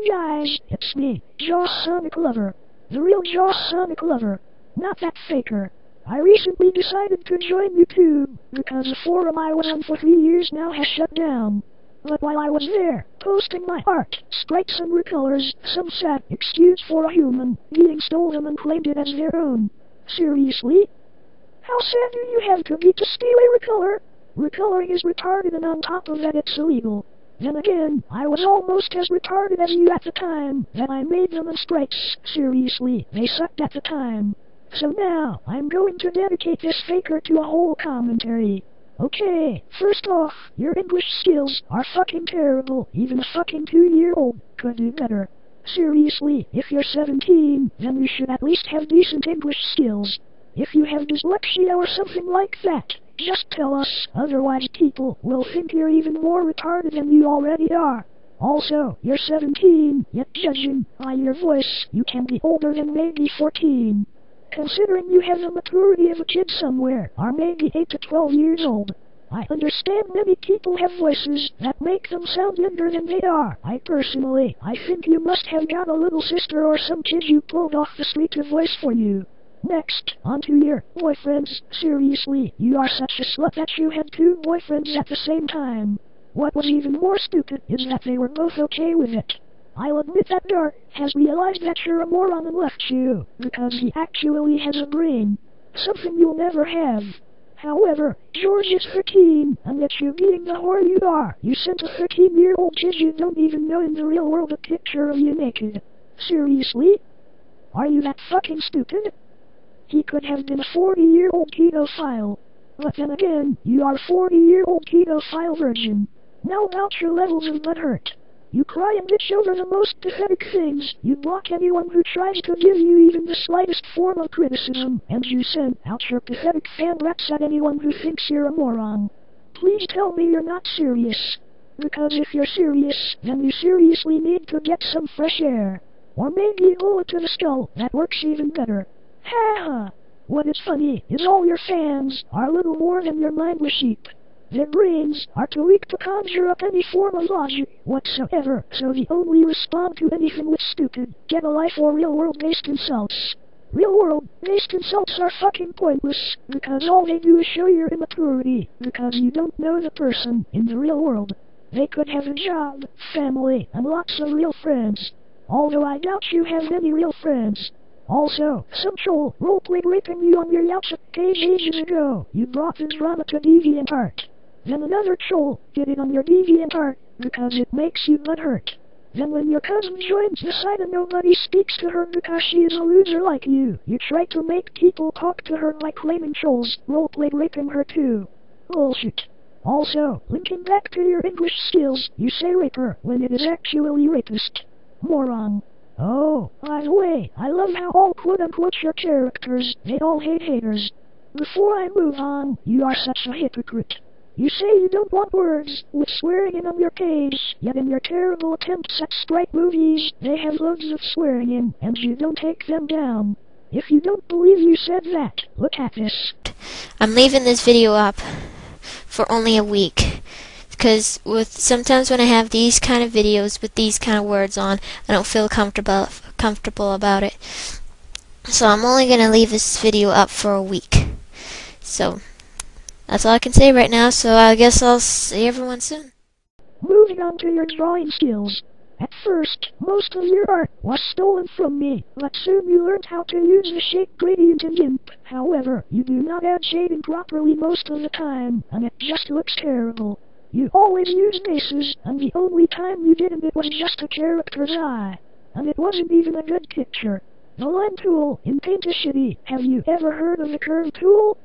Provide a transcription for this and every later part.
guys, it's me, JawsSonicLover. The real JawsSonicLover. Not that faker. I recently decided to join YouTube, because the forum I was on for 3 years now has shut down. But while I was there, posting my art, sprites and recolors, some sad excuse for a human being stole them and claimed it as their own. Seriously? How sad do you have to be to steal a recolor? Recoloring is retarded, and on top of that it's illegal. Then again, I was almost as retarded as you at the time that I made them, and sprites, seriously, they sucked at the time. So now, I'm going to dedicate this faker to a whole commentary. Okay, first off, your English skills are fucking terrible. Even a fucking 2-year-old could do better. Seriously, if you're 17, then you should at least have decent English skills. If you have dyslexia or something like that, just tell us, otherwise people will think you're even more retarded than you already are. Also, you're 17, yet judging by your voice, you can be older than maybe 14. Considering you have the maturity of a kid somewhere, or maybe 8 to 12 years old. I understand many people have voices that make them sound younger than they are. I think you must have got a little sister or some kid you pulled off the street to voice for you. Next, on to your boyfriends. Seriously, you are such a slut that you had 2 boyfriends at the same time. What was even more stupid is that they were both okay with it. I'll admit that Dart has realized that you're a moron and left you, because he actually has a brain. Something you'll never have. However, George is 13, and yet you being the whore you are, you sent a 13-year-old kid you don't even know in the real world a picture of you naked. Seriously? Are you that fucking stupid? He could have been a 40-year-old pedophile. But then again, you are a 40-year-old pedophile virgin. Now about your levels of butthurt. You cry and bitch over the most pathetic things. You block anyone who tries to give you even the slightest form of criticism, and you send out your pathetic fan rats at anyone who thinks you're a moron. Please tell me you're not serious. Because if you're serious, then you seriously need to get some fresh air. Or maybe a bullet to the skull, that works even better. Ha ha! What is funny is all your fans are little more than your mindless sheep. Their brains are too weak to conjure up any form of logic whatsoever, so they only respond to anything with stupid, get-a-life or real-world-based insults. Real-world-based insults are fucking pointless, because all they do is show your immaturity, because you don't know the person in the real world. They could have a job, family, and lots of real friends. Although I doubt you have any real friends. Also, some troll roleplayed raping you on your Yautja page ages ago. You brought the drama to DeviantArt. Then another troll did it on your DeviantArt, because it makes you butthurt. Then when your cousin joins the site and nobody speaks to her because she is a loser like you try to make people talk to her by claiming trolls roleplayed raping her too. Bullshit. Also, linking back to your English skills, you say raper when it is actually rapist. Moron. Oh, by the way, I love how all quote-unquote your characters, they all hate haters. Before I move on, you are such a hypocrite. You say you don't want words with swearing in on your page, yet in your terrible attempts at sprite movies, they have loads of swearing in, and you don't take them down. If you don't believe you said that, look at this. I'm leaving this video up for only a week. Because sometimes when I have these kind of videos with these kind of words on, I don't feel comfortable about it. So I'm only going to leave this video up for a week. So that's all I can say right now, so I guess I'll see everyone soon. Moving on to your drawing skills. At first, most of your art was stolen from me, but soon you learned how to use the shape gradient in GIMP. However, you do not add shading properly most of the time, and it just looks terrible. You always use bases, and the only time you didn't it was just a character's eye. And it wasn't even a good picture. The line tool in Paint is shitty. Have you ever heard of the curve tool?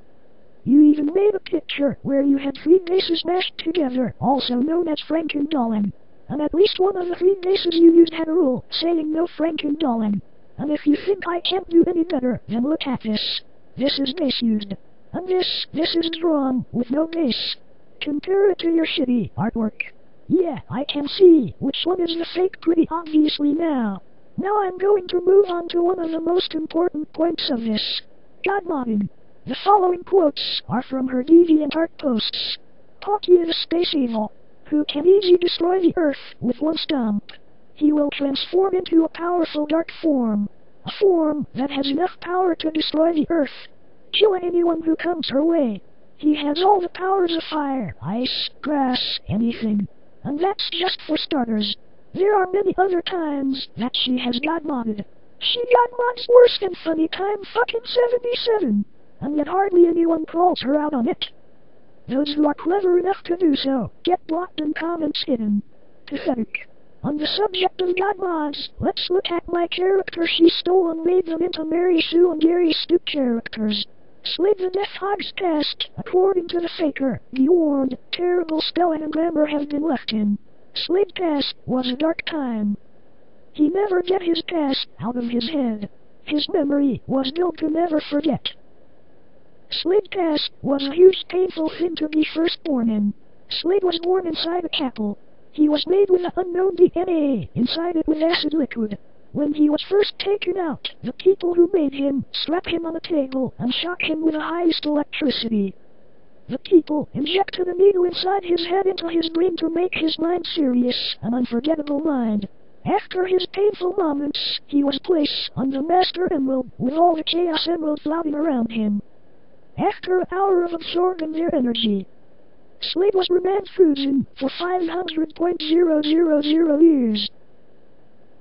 You even made a picture where you had 3 bases mashed together, also known as Frankendolling. And at least one of the 3 bases you used had a rule saying no Frankendolling. And if you think I can't do any better, then look at this. This is base used. And this is drawn with no base. Compare it to your shitty artwork. Yeah, I can see which one is the fake pretty obviously now. Now I'm going to move on to one of the most important points of this. God modding. The following quotes are from her DeviantArt posts. Pocky the space evil, who can easily destroy the Earth with one stomp. he will transform into a powerful dark form. A form that has enough power to destroy the Earth, killing anyone who comes her way. He has all the powers of fire, ice, grass, anything. And that's just for starters. There are many other times that she has got modded. She got mods worse than Funny Time fucking 77. And yet hardly anyone calls her out on it. Those who are clever enough to do so get blocked and comments hidden. Pathetic. On the subject of god mods, let's look at my character she stole and made them into Mary Sue and Gary Stoop characters. Slade the Death Hog's past, according to the faker, the warned, terrible spelling and grammar have been left in. Slade's past was a dark time. He never get his past out of his head. His memory was built to never forget. Slade's past was a huge painful thing to be first born in. Slade was born inside a capsule. He was made with an unknown DNA inside it with acid liquid. When he was first taken out, the people who made him strapped him on a table and shocked him with the highest electricity. The people injected a needle inside his head into his brain to make his mind serious, an unforgettable mind. After his painful moments, he was placed on the Master Emerald with all the Chaos Emeralds floating around him. After an hour of absorbing their energy, Slade was remained frozen for 500.000 years.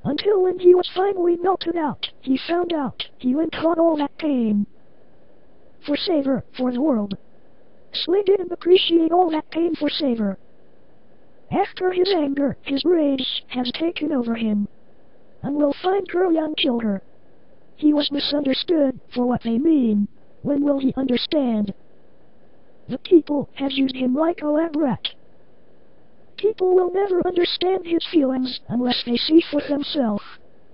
Until when he was finally melted out, he found out he went through all that pain. For Saver, for the world. Slade didn't appreciate all that pain for Saver. After his anger, his rage has taken over him. And will find Curly and kill her. He was misunderstood for what they mean. When will he understand? The people have used him like a lab rat. People will never understand his feelings unless they see for themselves.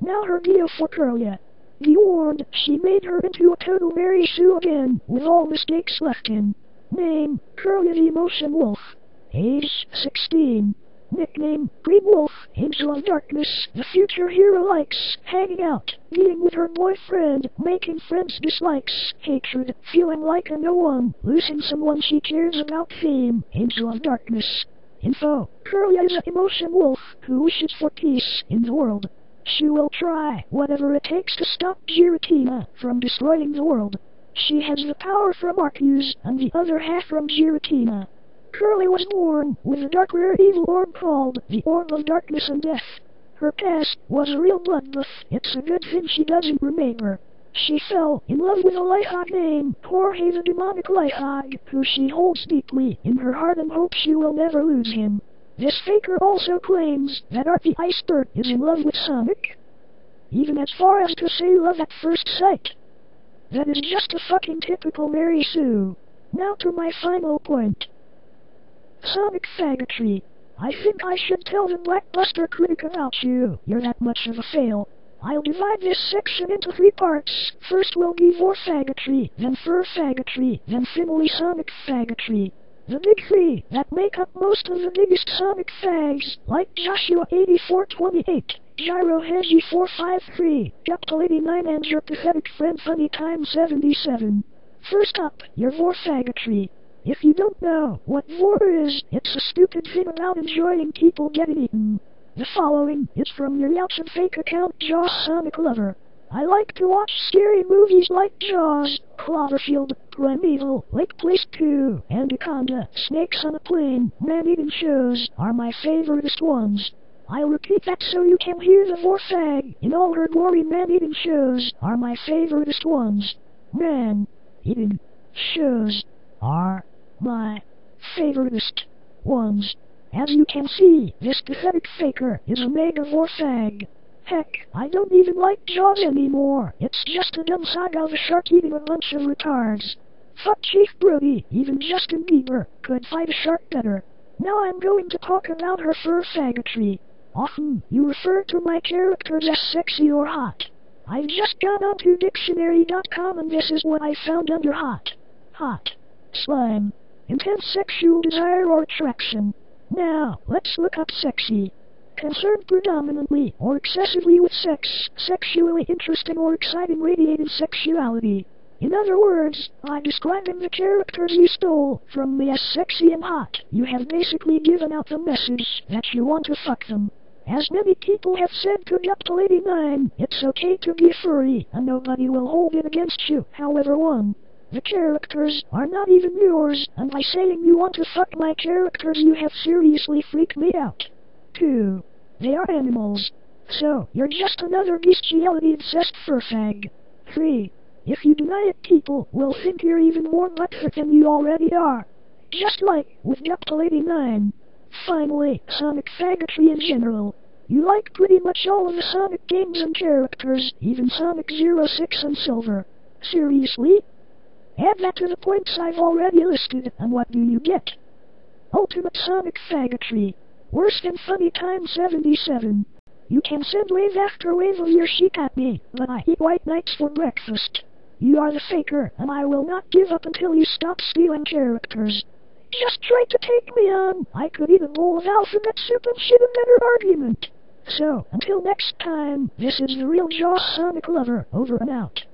Now her deal for Curlia. Be warned, she made her into a total Mary Sue again, with all mistakes left in. Name, Curlia the Emotion Wolf. Age, 16. Nickname, Green Wolf, Angel of Darkness. The future hero likes hanging out, being with her boyfriend, making friends dislikes, hatred, feeling like a no one, losing someone she cares about. Theme, Angel of Darkness. Info, Curlia is an emotion wolf who wishes for peace in the world. She will try whatever it takes to stop Giratina from destroying the world. She has the power from Arceus and the other half from Giratina. Curly was born with a dark rare evil orb called the Orb of Darkness and Death. Her past was a real bloodbath. It's a good thing she doesn't remember. She fell in love with a Lighthog named Jorge the Demonic Lighthog, who she holds deeply in her heart and hopes she will never lose him. This faker also claims that Art the Ice Bird is in love with Sonic. Even as far as to say love at first sight. That is just a fucking typical Mary Sue. Now to my final point. Sonic faggotry. I think I should tell the Blackbuster critic about you. You're that much of a fail. I'll divide this section into 3 parts. First we'll give War faggotry, then Fur faggotry, then finally Sonic faggotry. The big 3 that make up most of the biggest Sonic fags, like Joshua 8428, Gyro Hedgie 453, Juptal 89 and your pathetic friend Funny Time 77. First up, your War faggotry. If you don't know what war is, it's a stupid thing about enjoying people getting eaten. The following is from your Yelp and fake account JawsSonicLover. I like to watch scary movies like Jaws, Cloverfield, Primeval, Lake Place 2, Anaconda, Snakes on a Plane, man-eating shows are my favoriteest ones. I'll repeat that so you can hear the war fag in all her gory man-eating shows are my favoriteest ones. Man-eating shows are my favoriteest ones. As you can see, this pathetic faker is a mega war fag. Heck, I don't even like Jaws anymore. It's just a dumb saga of a shark eating a bunch of retards. Fuck Chief Brody, even Justin Bieber could fight a shark better. Now I'm going to talk about her fur faggotry. Often, you refer to my characters as sexy or hot. I've just gone onto dictionary.com and this is what I found under hot. Hot. Slime. Intense sexual desire or attraction. Now, let's look up sexy. Concerned predominantly or excessively with sex, sexually interesting or exciting radiating sexuality. In other words, by describing the characters you stole from me as sexy and hot, you have basically given out the message that you want to fuck them. As many people have said to Ductal 89, it's okay to be a furry, and nobody will hold it against you. However, 1. The characters are not even yours, and by saying you want to fuck my characters you have seriously freaked me out. 2. They are animals. So, you're just another bestiality-obsessed furfag. 3. If you deny it, people will think you're even more butthurt than you already are. Just like with Ductal 89. Finally, Sonic faggotry in general. You like pretty much all of the Sonic games and characters, even Sonic 06 and Silver. Seriously? Add that to the points I've already listed, and what do you get? Ultimate Sonic faggotry. Worse than funny times 77. You can send wave after wave of your shit at me, but I eat white nights for breakfast. You are the faker, and I will not give up until you stop stealing characters. Just try to take me on. I could eat a bowl of alphabet soup and shit a better argument. So, until next time, this is the real JawsSonicLover, over and out.